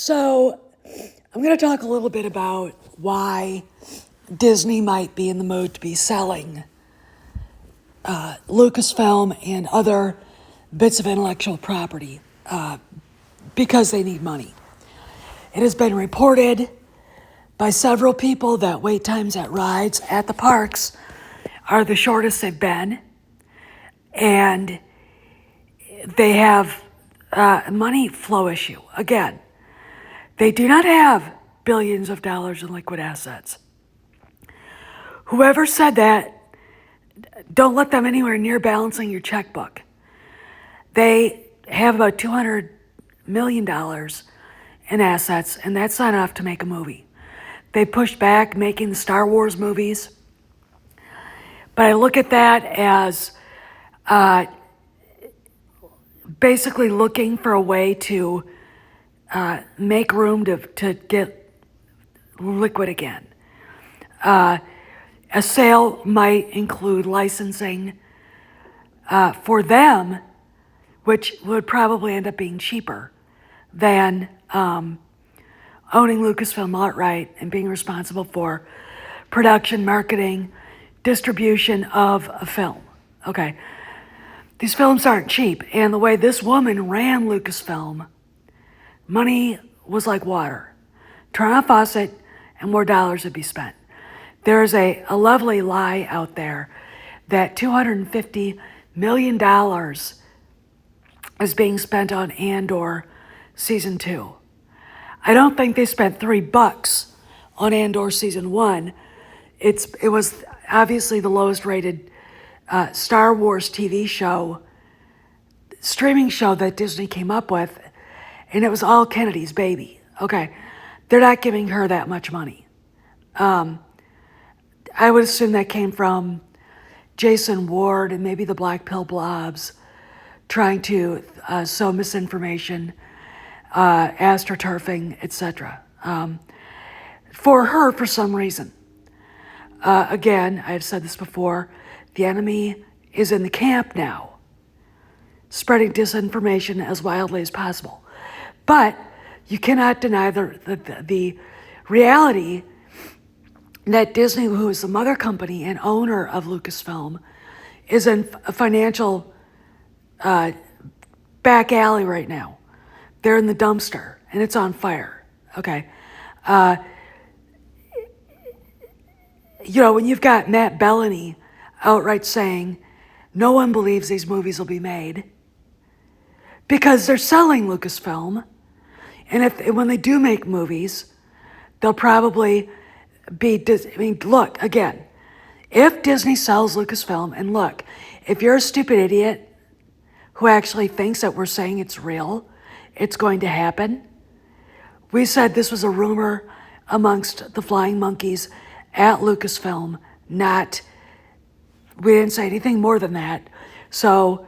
So, I'm going to talk a little bit about why Disney might be in the mood to be selling Lucasfilm and other bits of intellectual property because they need money. It has been reported by several people that wait times at rides at the parks are the shortest they've been, and they have a money flow issue. Again, they do not have billions of dollars in liquid assets. Whoever said that, don't let them anywhere near balancing your checkbook. They have about $200 million in assets, and that's not enough to make a movie. They pushed back making the Star Wars movies, but I look at that as basically looking for a way to make room to get liquid again. A sale might include licensing for them, which would probably end up being cheaper than owning Lucasfilm outright and being responsible for production, marketing, distribution of a film. Okay. These films aren't cheap, and the way this woman ran Lucasfilm, money was like water. Turn on a faucet and more dollars would be spent. There's a lovely lie out there that $250 million is being spent on Andor Season 2. I don't think they spent $3 on Andor Season 1. It was obviously the lowest rated Star Wars TV show, streaming show that Disney came up with, and it was all Kennedy's baby. Okay, they're not giving her that much money. I would assume that came from Jason Ward and maybe the Black Pill blobs trying to sow misinformation, astroturfing, etc. For her, for some reason. Again, I've said this before, the enemy is in the camp now, spreading disinformation as wildly as possible. But you cannot deny the reality that Disney, who is the mother company and owner of Lucasfilm, is in a financial back alley right now. They're in the dumpster, and it's on fire, okay? When you've got Matt Bellany outright saying, no one believes these movies will be made because they're selling Lucasfilm, and when they do make movies, they'll probably look, again, if Disney sells Lucasfilm, and look, if you're a stupid idiot who actually thinks that we're saying it's real, it's going to happen. We said this was a rumor amongst the flying monkeys at Lucasfilm, we didn't say anything more than that. So,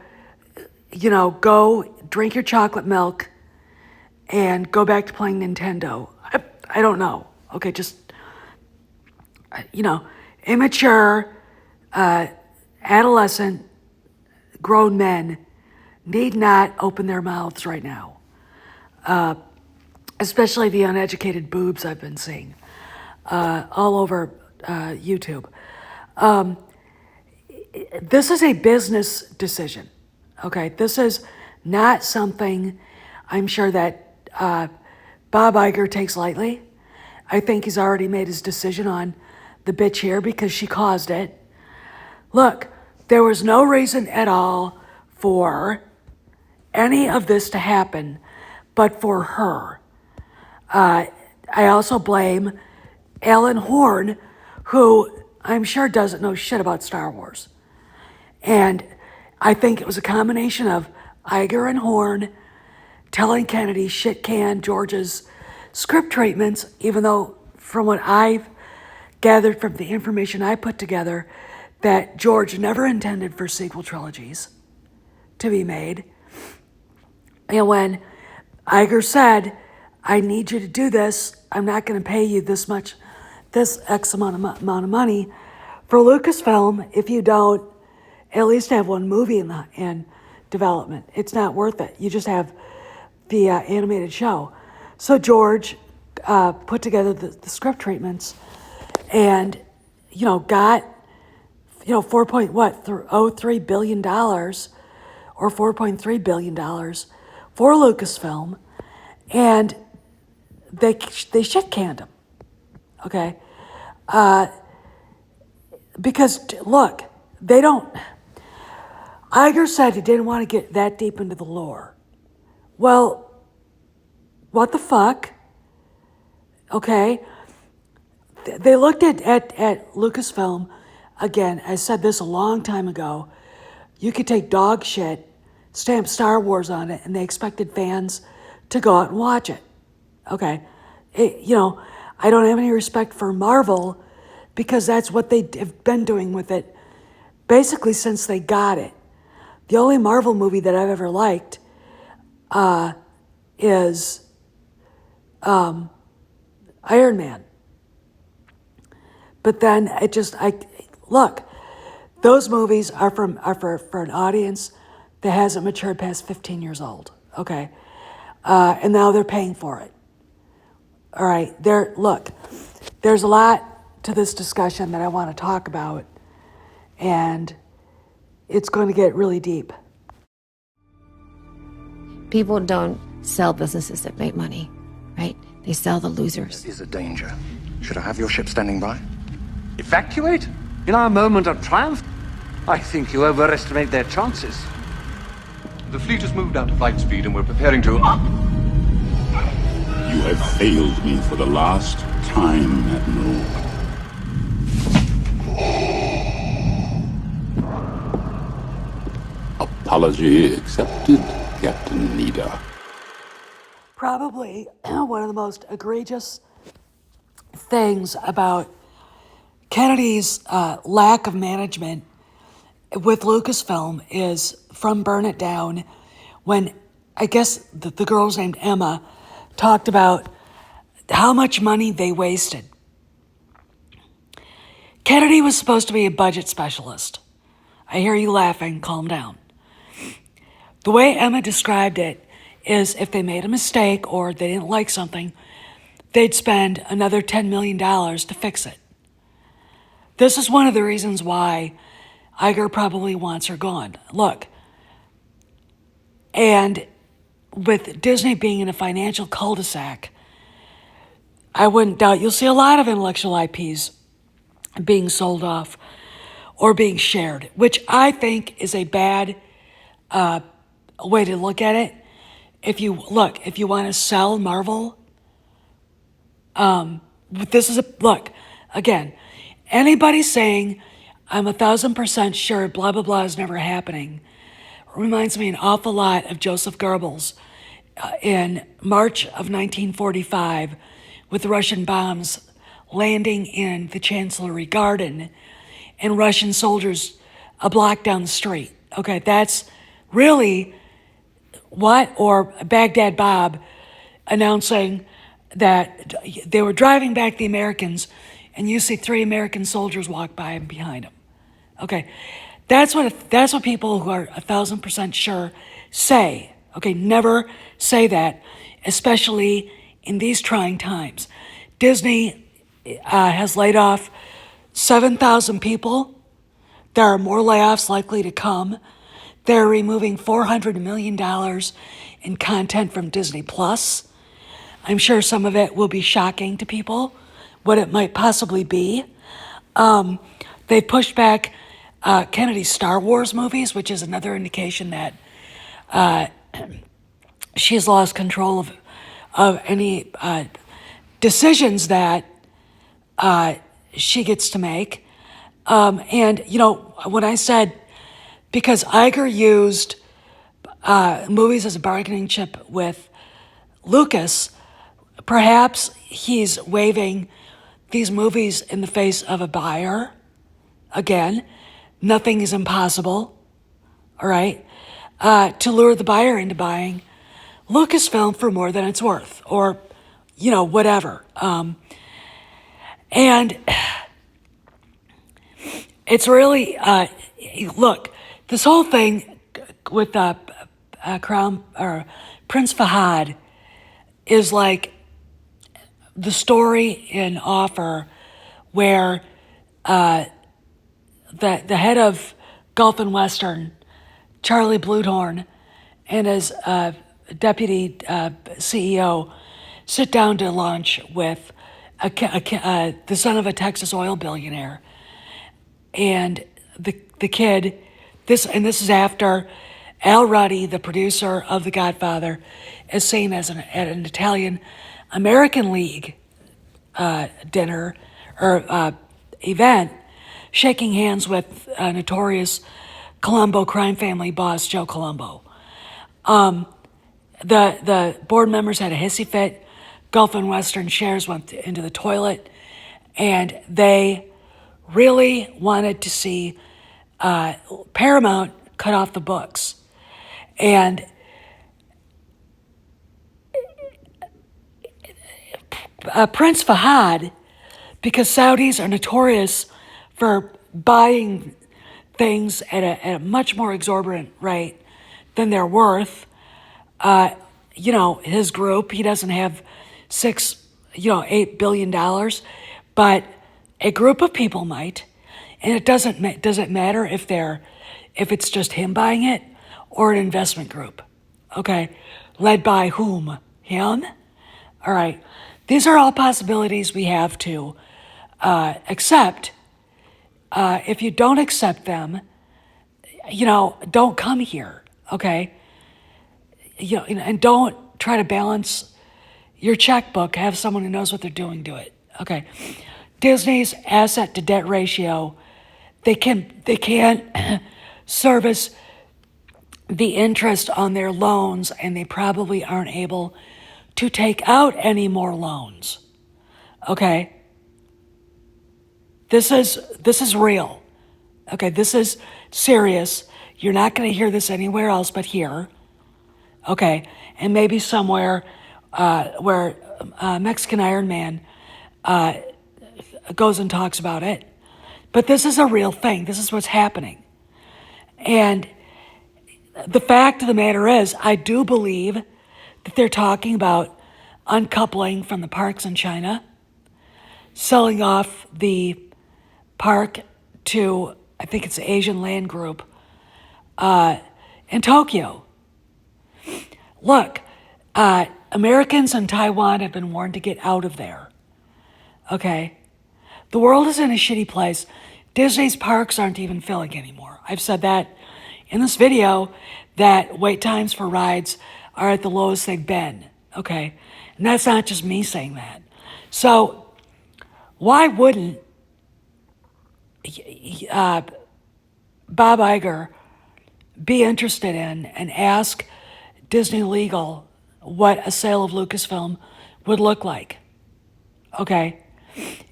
go drink your chocolate milk and go back to playing Nintendo. I don't know. Okay, just, immature, adolescent, grown men need not open their mouths right now. Especially the uneducated boobs I've been seeing all over YouTube. This is a business decision, okay? This is not something I'm sure that Bob Iger takes lightly. I think he's already made his decision on the bitch here because she caused it. Look, there was no reason at all for any of this to happen but for her. I also blame Alan Horn, who I'm sure doesn't know shit about Star Wars. And I think it was a combination of Iger and Horn telling Kennedy shit can George's script treatments, even though from what I've gathered from the information I put together, that George never intended for sequel trilogies to be made. And when Iger said, I need you to do this, I'm not going to pay you this X amount of money for Lucasfilm if you don't at least have one movie in development. It's not worth it. You just have the animated show. So George put together the script treatments and, got, 4.03 billion dollars or $4.3 billion for Lucasfilm, and they shit canned him, okay? Because, look, they don't, Iger said he didn't want to get that deep into the lore. Well, what the fuck? Okay? They looked at Lucasfilm, again, I said this a long time ago, you could take dog shit, stamp Star Wars on it, and they expected fans to go out and watch it. Okay? I don't have any respect for Marvel because that's what they have been doing with it basically since they got it. The only Marvel movie that I've ever liked is Iron Man. But then look, those movies are for an audience that hasn't matured past 15 years old, okay? And now they're paying for it. All right, there's a lot to this discussion that I want to talk about, and it's going to get really deep. People don't sell businesses that make money, right? They sell the losers. There is a danger. Should I have your ship standing by? Evacuate? In our moment of triumph? I think you overestimate their chances. The fleet has moved out to flight speed and we're preparing to... You have failed me for the last time, Admiral. Apology accepted, Captain Nida. Probably one of the most egregious things about Kennedy's lack of management with Lucasfilm is from Burn It Down, when I guess the girl's named Emma talked about how much money they wasted. Kennedy was supposed to be a budget specialist. I hear you laughing, calm down. The way Emma described it is if they made a mistake or they didn't like something, they'd spend another $10 million to fix it. This is one of the reasons why Iger probably wants her gone. Look, and with Disney being in a financial cul-de-sac, I wouldn't doubt you'll see a lot of intellectual IPs being sold off or being shared, which I think is a bad way to look at it. If you want to sell Marvel, again, anybody saying I'm 1,000% sure blah blah blah is never happening reminds me an awful lot of Joseph Goebbels in March of 1945 with the Russian bombs landing in the Chancellery Garden and Russian soldiers a block down the street. Okay, that's really what, or Baghdad Bob announcing that they were driving back the Americans and you see 3 American soldiers walk by and behind them. Okay, that's what people who are 1,000% sure say. Okay, never say that, especially in these trying times. Disney has laid off 7,000 people. There are more layoffs likely to come. They're removing $400 million in content from Disney Plus. I'm sure some of it will be shocking to people, what it might possibly be. They pushed back Kennedy's Star Wars movies, which is another indication that she has lost control of any decisions that she gets to make. And, when I said, because Iger used movies as a bargaining chip with Lucas, perhaps he's waving these movies in the face of a buyer. Again, nothing is impossible, all right, to lure the buyer into buying Lucasfilm for more than it's worth, or, whatever. And it's really, look, this whole thing with Crown or Prince Fahad is like the story in Offer where the head of Gulf and Western, Charlie Bluthorn, and his deputy CEO sit down to lunch with the son of a Texas oil billionaire. And the kid, this is after Al Ruddy, the producer of The Godfather, is seen as at an Italian American League dinner or event, shaking hands with notorious Colombo crime family boss Joe Colombo. The board members had a hissy fit. Gulf and Western shares went into the toilet, and they really wanted to see Paramount cut off the books. And Prince Fahad, because Saudis are notorious for buying things at a much more exorbitant rate than they're worth, his group, he doesn't have $8 billion, but a group of people might, and it doesn't matter if it's just him buying it or an investment group, okay, led by whom? Him? All right, these are all possibilities we have to accept. If you don't accept them, don't come here, okay? And don't try to balance your checkbook. Have someone who knows what they're doing do it, okay? Disney's asset to debt ratio, they can't service the interest on their loans, and they probably aren't able to take out any more loans, okay? This is real, okay? This is serious. You're not going to hear this anywhere else but here, okay? And maybe somewhere where Mexican Iron Man goes and talks about it. But this is a real thing. This is what's happening. And the fact of the matter is, I do believe that they're talking about uncoupling from the parks in China, selling off the park to, I think it's the Asian Land Group in Tokyo. Look, Americans in Taiwan have been warned to get out of there, okay? The world is in a shitty place. Disney's parks aren't even filling anymore. I've said that in this video, that wait times for rides are at the lowest they've been, okay? And that's not just me saying that. So why wouldn't Bob Iger be interested in and ask Disney Legal what a sale of Lucasfilm would look like, okay?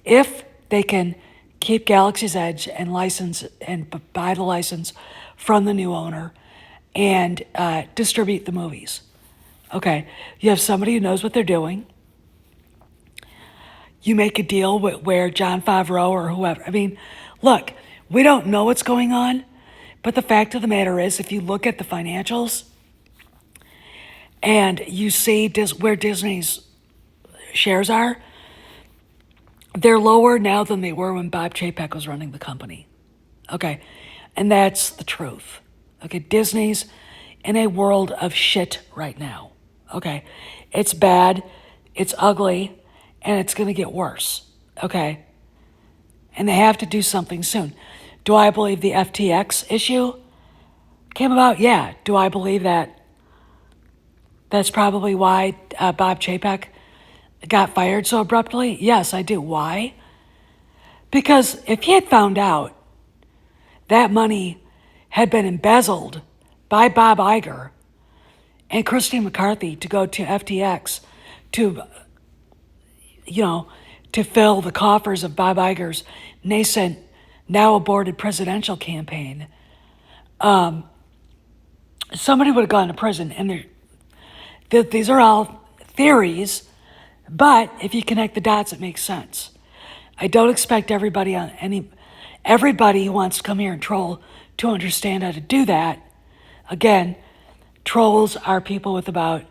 If they can keep Galaxy's Edge and license and buy the license from the new owner and distribute the movies, okay? You have somebody who knows what they're doing. You make a deal where Jon Favreau or whoever, I mean, look, we don't know what's going on, but the fact of the matter is, if you look at the financials and you see where Disney's shares are, they're lower now than they were when Bob Chapek was running the company, okay? And that's the truth, okay? Disney's in a world of shit right now, okay? It's bad, it's ugly, and it's going to get worse, okay? And they have to do something soon. Do I believe the FTX issue came about? Yeah. Do I believe that that's probably why Bob Chapek got fired so abruptly? Yes, I do. Why? Because if he had found out that money had been embezzled by Bob Iger and Christine McCarthy to go to FTX to fill the coffers of Bob Iger's nascent, now aborted presidential campaign, somebody would have gone to prison. And these are all theories, but if you connect the dots, it makes sense. I don't expect everybody who wants to come here and troll to understand how to do that. Again, trolls are people with about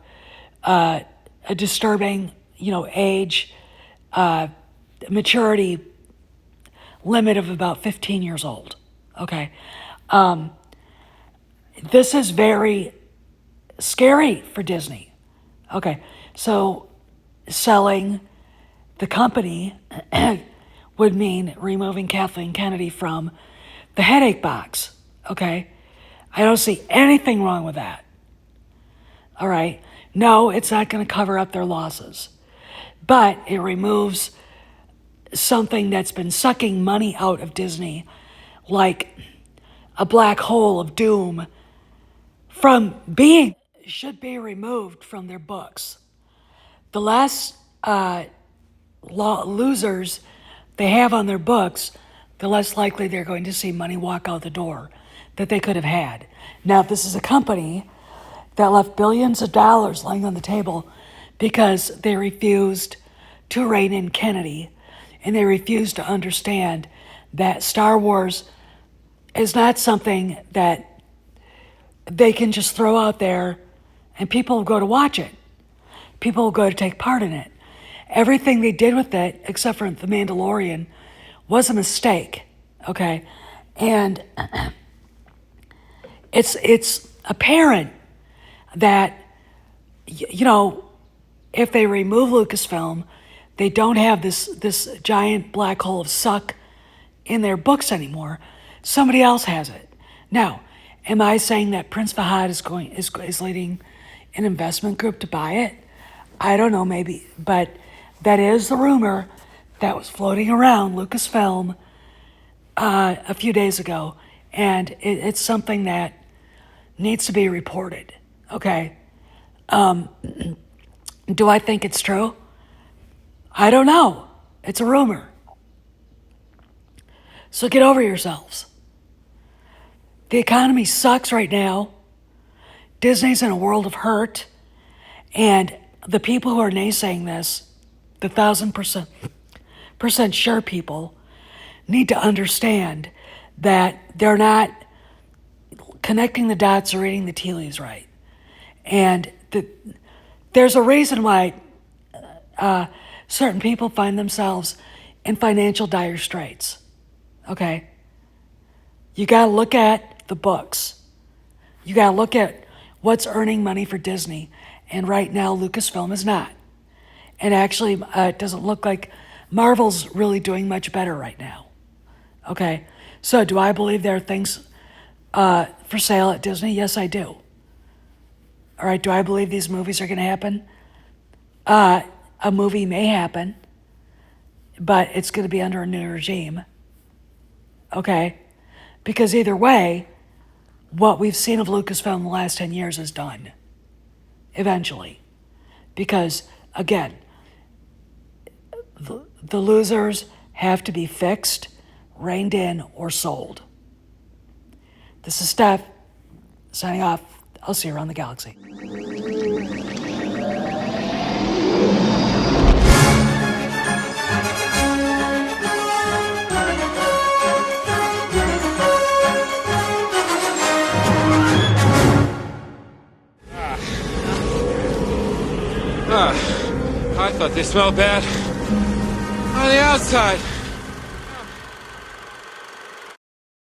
a disturbing, age, maturity limit of about 15 years old. Okay. This is very scary for Disney. Okay. So selling the company would mean removing Kathleen Kennedy from the headache box. Okay. I don't see anything wrong with that. All right. No, it's not going to cover up their losses, but it removes something that's been sucking money out of Disney like a black hole of doom from being, should be removed from their books. The less losers they have on their books, the less likely they're going to see money walk out the door that they could have had. Now, if this is a company that left billions of dollars laying on the table because they refused to rein in Kennedy and they refused to understand that Star Wars is not something that they can just throw out there and people will go to watch it. People will go to take part in it. Everything they did with it, except for The Mandalorian, was a mistake, okay? And it's apparent that, if they remove Lucasfilm, they don't have this giant black hole of suck in their books anymore. Somebody else has it. Now, am I saying that Prince Fahad is leading an investment group to buy it? I don't know, maybe, but that is the rumor that was floating around Lucasfilm a few days ago, and it's something that needs to be reported. Okay. Do I think it's true? I don't know. It's a rumor. So get over yourselves. The economy sucks right now. Disney's in a world of hurt. And the people who are naysaying this, the 1,000% sure people, need to understand that they're not connecting the dots or reading the tea leaves right. And there's a reason why certain people find themselves in financial dire straits. Okay? You got to look at the books. You got to look at what's earning money for Disney. And right now, Lucasfilm is not. And actually, it doesn't look like Marvel's really doing much better right now. Okay? So do I believe there are things for sale at Disney? Yes, I do. All right, do I believe these movies are going to happen? A movie may happen, but it's going to be under a new regime. Okay? Because either way, what we've seen of Lucasfilm in the last 10 years is done. Eventually. Because, again, the losers have to be fixed, reined in, or sold. This is Steph, signing off. I'll see you around the galaxy. I thought they smelled bad on the outside.